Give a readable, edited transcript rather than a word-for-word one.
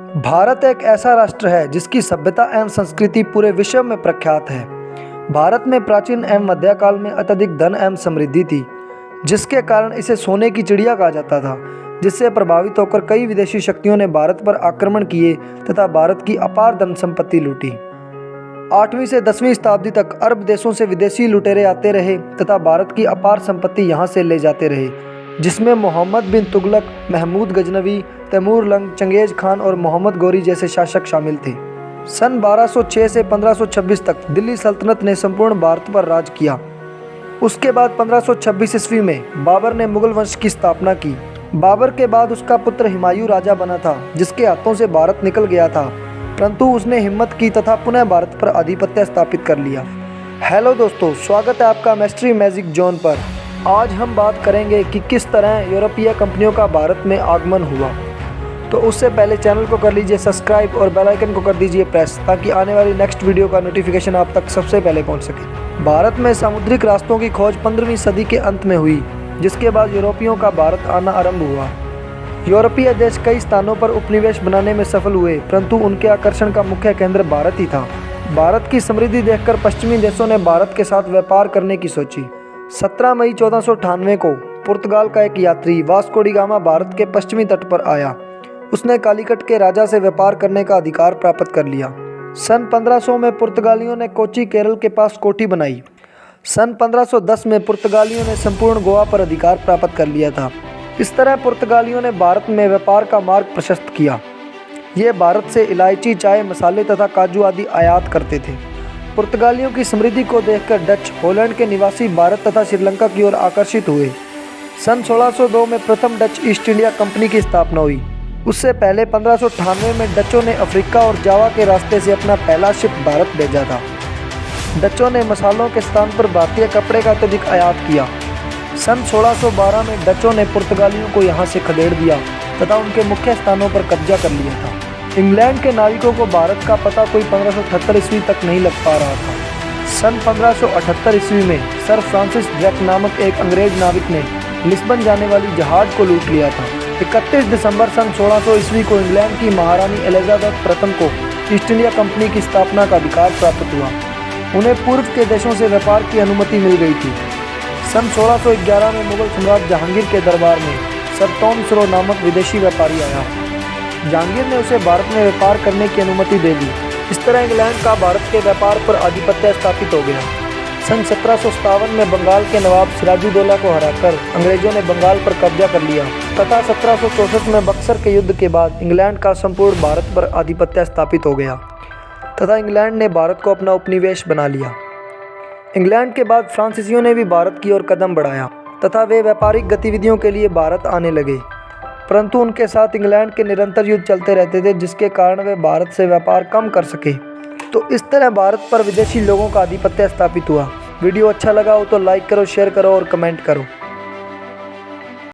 भारत एक ऐसा राष्ट्र है जिसकी सभ्यता एवं संस्कृति पूरे विश्व में प्रख्यात है। भारत में प्राचीन एवं मध्यकाल में अत्यधिक धन एवं समृद्धि थी, जिसके कारण इसे सोने की चिड़िया कहा जाता था। जिससे प्रभावित होकर कई विदेशी शक्तियों ने भारत पर आक्रमण किए तथा भारत की अपार धन संपत्ति लूटी। 8वीं से 10वीं शताब्दी तक अरब देशों से विदेशी लुटेरे आते रहे तथा भारत की अपार संपत्ति यहाँ से ले जाते रहे, जिसमें मोहम्मद बिन Tughlaq, Mahmood Ghaznavi, Taimur lung, Genghis Khan और मोहम्मद गौरी जैसे शासक शामिल थे। सन 1206 से 1526 तक दिल्ली सल्तनत ने संपूर्ण भारत पर राज किया। उसके बाद 1526 ईस्वी में बाबर ने मुगल वंश की स्थापना की। बाबर के बाद उसका पुत्र हुमायूं राजा बना था, जिसके हाथों से भारत निकल गया था, परंतु उसने हिम्मत की तथा पुनः भारत पर आधिपत्य स्थापित कर लिया। हेलो दोस्तों, स्वागत है आपका मिस्ट्री मैजिक जोन पर। आज हम बात करेंगे कि किस तरह यूरोपीय कंपनियों का भारत में आगमन हुआ। तो उससे पहले चैनल को कर लीजिए सब्सक्राइब और बेल आइकन को कर दीजिए प्रेस, ताकि आने वाली नेक्स्ट वीडियो का नोटिफिकेशन आप तक सबसे पहले पहुंच सके। भारत में सामुद्रिक रास्तों की खोज 15वीं सदी के अंत में हुई, जिसके बाद यूरोपियों का भारत आना आरंभ हुआ। यूरोपीय देश कई स्थानों पर उपनिवेश बनाने में सफल हुए, परंतु उनके आकर्षण का मुख्य केंद्र भारत ही था। भारत की समृद्धि देखकर पश्चिमी देशों ने भारत के साथ व्यापार करने की सोची। 17 मई 1498 को पुर्तगाल का एक यात्री वास्को डी गामा भारत के पश्चिमी तट पर आया। उसने कालीकट के राजा से व्यापार करने का अधिकार प्राप्त कर लिया। सन 1500 में पुर्तगालियों ने कोची केरल के पास कोठी बनाई। सन 1510 में पुर्तगालियों ने संपूर्ण गोवा पर अधिकार प्राप्त कर लिया था। इस तरह पुर्तगालियों ने भारत में व्यापार का मार्ग प्रशस्त किया। ये भारत से इलायची, चाय, मसाले तथा काजू आदि आयात करते थे। पुर्तगालियों की समृद्धि को देखकर डच, हॉलैंड के निवासी भारत तथा श्रीलंका की ओर आकर्षित हुए। सन 1602 में प्रथम डच ईस्ट इंडिया कंपनी की स्थापना हुई। उससे पहले 1598 में डचों ने अफ्रीका और जावा के रास्ते से अपना पहला शिप भारत भेजा था। डचों ने मसालों के स्थान पर भारतीय कपड़े का अत्यधिक आयात किया। सन 1612 में डचों ने पुर्तगालियों को यहाँ से खदेड़ दिया तथा उनके मुख्य स्थानों पर कब्जा कर लिया था। इंग्लैंड के नाविकों को भारत का पता कोई 1578 ईस्वी तक नहीं लग पा रहा था। सन 1578 ईस्वी में सर फ्रांसिस ड्रेक नामक एक अंग्रेज नाविक ने लिस्बन जाने वाली जहाज को लूट लिया था। 31 दिसंबर सन 1600 ईस्वी को इंग्लैंड की महारानी एलिजाबेथ प्रथम को ईस्ट इंडिया कंपनी की स्थापना का अधिकार प्राप्त हुआ। उन्हें पूर्व के देशों से व्यापार की अनुमति मिल गई थी। सन 1611 में मुगल सम्राट जहांगीर के दरबार में सर टॉम स्रो नामक विदेशी व्यापारी आया। जहांगीर ने उसे भारत में व्यापार करने की अनुमति दे दी। इस तरह इंग्लैंड का भारत के व्यापार पर आधिपत्य स्थापित हो गया। सन 1757 में बंगाल के नवाब सिराजुद्दौला को हराकर अंग्रेजों ने बंगाल पर कब्जा कर लिया तथा 1764 में बक्सर के युद्ध के बाद इंग्लैंड का संपूर्ण भारत पर आधिपत्य स्थापित हो गया तथा इंग्लैंड ने भारत को अपना उपनिवेश बना लिया। इंग्लैंड के बाद फ्रांसीसियों ने भी भारत की ओर कदम बढ़ाया तथा वे व्यापारिक गतिविधियों के लिए भारत आने लगे, परंतु उनके साथ इंग्लैंड के निरंतर युद्ध चलते रहते थे, जिसके कारण वे भारत से व्यापार कम कर सके। तो इस तरह भारत पर विदेशी लोगों का आधिपत्य स्थापित हुआ। वीडियो अच्छा लगा हो तो लाइक करो, शेयर करो और कमेंट करो।